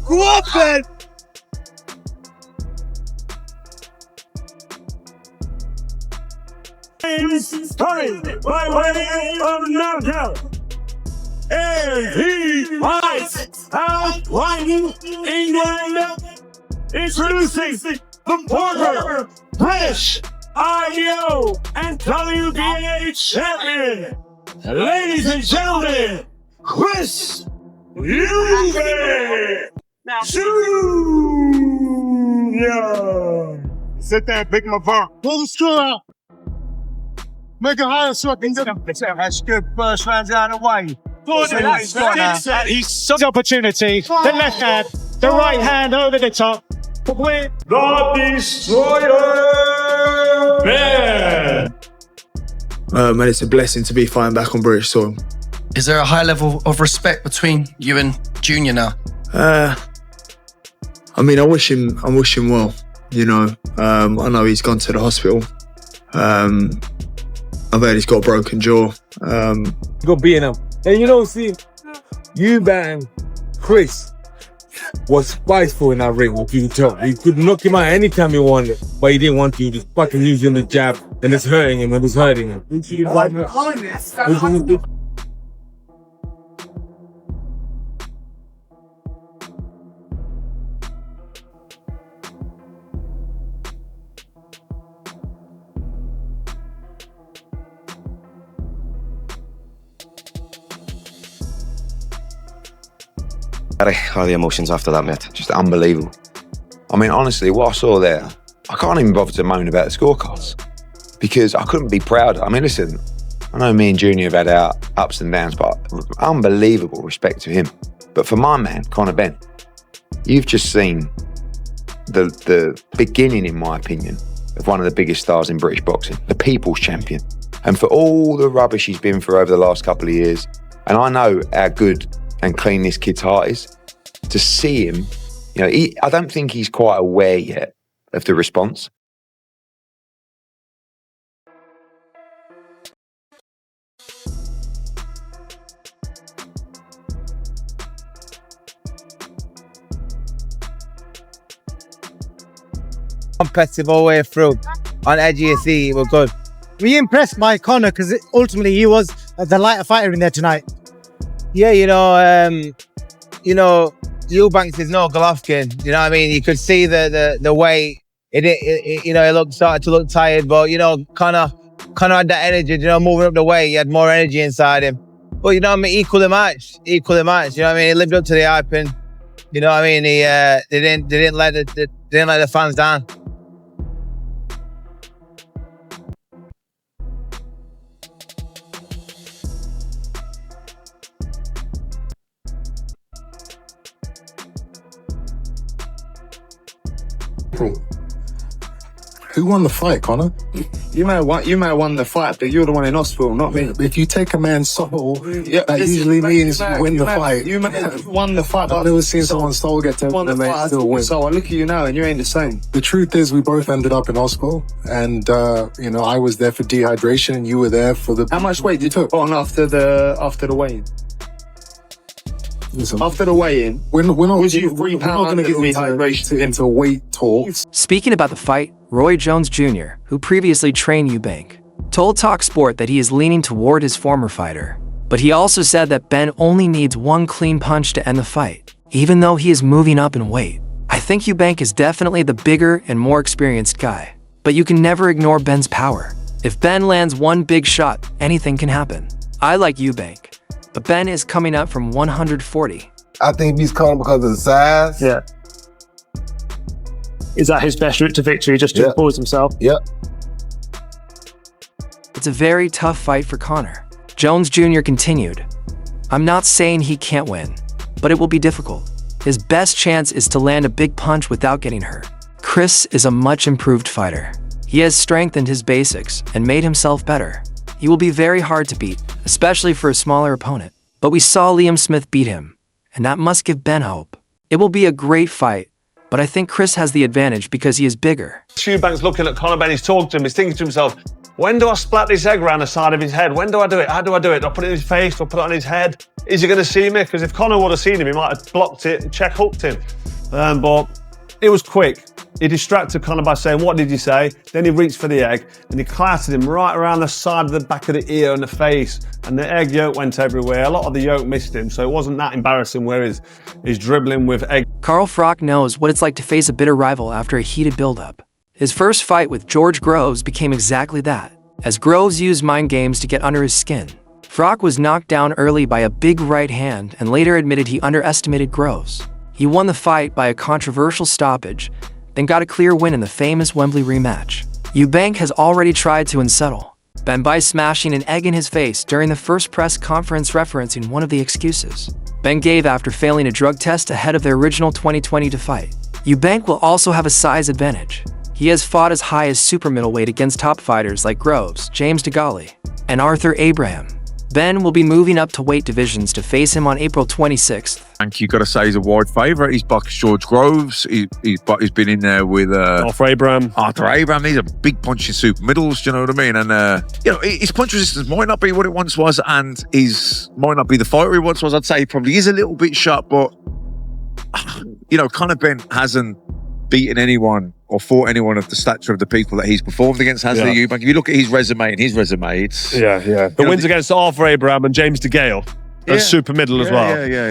Go up, Ben! Starting by way of knockout. And he fights out lining England. Introducing the Porter British IBO and WBA champion. Ladies and gentlemen, Chris Eubank Jr. Sit there, pick my bar. Pull the straw out. Make it higher so I can get him. That's good. First round out of the way. He's such opportunity. The left hand, the right hand over the top. The Destroyer Ben. Man, it's a blessing to be fighting back on British soil. Is there a high level of respect between you and Junior now? I mean, I wish him well. You know, I know he's gone to the hospital. I've heard he's got a broken jaw. Go beating him. And you know, see, Eubank, Chris was spiteful in that ring. What you can tell, he could knock him out anytime he wanted, but he didn't want to. He just fucking using the jab, and it's hurting him. And it's hurting him. Oh, the emotions after that, mate. Just unbelievable. I mean, honestly, what I saw there, I can't even bother to moan about the scorecards because I couldn't be prouder. I mean, listen, I know me and Junior have had our ups and downs, but unbelievable respect to him. But for my man, Conor Benn, you've just seen the beginning, in my opinion, of one of the biggest stars in British boxing, the people's champion. And for all the rubbish he's been through over the last couple of years, and I know how good and clean this kid's heart is, to see him, you know, I don't think he's quite aware yet of the response. Competitive all the way through. On edge of your seat, we're good. Were you impressed by Conor? Because ultimately he was the lighter fighter in there tonight. Yeah, you know, Eubank is no Golovkin. You know what I mean? You could see the way it started to look tired, but you know, Conor had that energy. You know, moving up the way, he had more energy inside him. But you know what I mean? Equally matched. You know what I mean? He lived up to the hype, and you know what I mean? They didn't let the fans down. Who won the fight, Conor? You may have won the fight, but you're the one in hospital, not me. If you take a man's soul, that usually means you win the fight. You may have won the fight. I've never seen someone's soul get taken and they still win. So I look at you now and you ain't the same. The truth is we both ended up in hospital, and you know, I was there for dehydration and you were there for the... How much weight did you put on after the weigh-in? Listen, after the weigh-in, we're not going to get into weight talks. Speaking about the fight, Roy Jones Jr., who previously trained Eubank, told TalkSport that he is leaning toward his former fighter. But he also said that Ben only needs one clean punch to end the fight, even though he is moving up in weight. I think Eubank is definitely the bigger and more experienced guy, but you can never ignore Ben's power. If Ben lands one big shot, anything can happen. I like Eubank, but Ben is coming up from 140. I think he's coming because of the size. Yeah. Is that his best route to victory, just to impose himself? Yep. It's a very tough fight for Conor. Jones Jr. continued, I'm not saying he can't win, but it will be difficult. His best chance is to land a big punch without getting hurt. Chris is a much improved fighter. He has strengthened his basics and made himself better. He will be very hard to beat, especially for a smaller opponent. But we saw Liam Smith beat him, and that must give Ben hope. It will be a great fight, but I think Chris has the advantage because he is bigger. Eubank's looking at Conor Benn, he's talking to him, he's thinking to himself, when do I splat this egg around the side of his head? When do I do it? How do I do it? Do I put it in his face? Do I put it on his head? Is he going to see me? Because if Conor would have seen him, he might have blocked it and check hooked him. But it was quick. He distracted Conor by saying, what did you say? Then he reached for the egg and he clattered him right around the side of the back of the ear and the face. And the egg yolk went everywhere. A lot of the yolk missed him, so it wasn't that embarrassing where he's dribbling with egg. Carl Froch knows what it's like to face a bitter rival after a heated build-up. His first fight with George Groves became exactly that, as Groves used mind games to get under his skin. Froch was knocked down early by a big right hand and later admitted he underestimated Groves. He won the fight by a controversial stoppage, then got a clear win in the famous Wembley rematch. Eubank has already tried to unsettle Ben by smashing an egg in his face during the first press conference referencing one of the excuses Ben gave after failing a drug test ahead of their original 2020 fight. Eubank will also have a size advantage. He has fought as high as super middleweight against top fighters like Groves, James DeGale, and Arthur Abraham. Ben will be moving up to weight divisions to face him on April 26th. And you've got to say he's a wide favourite. He's boxed George Groves. He's been in there with Arthur Abraham. He's a big punch in super middles. Do you know what I mean? And his punch resistance might not be what it once was, and might not be the fighter he once was. I'd say he probably is a little bit sharp, but Conor Benn hasn't beaten anyone or fought anyone of the stature of the people that he's performed against, has he, Eubank? If you look at his resume, it's... The wins against Arthur Abraham and James DeGale. That's super middle as well. Yeah.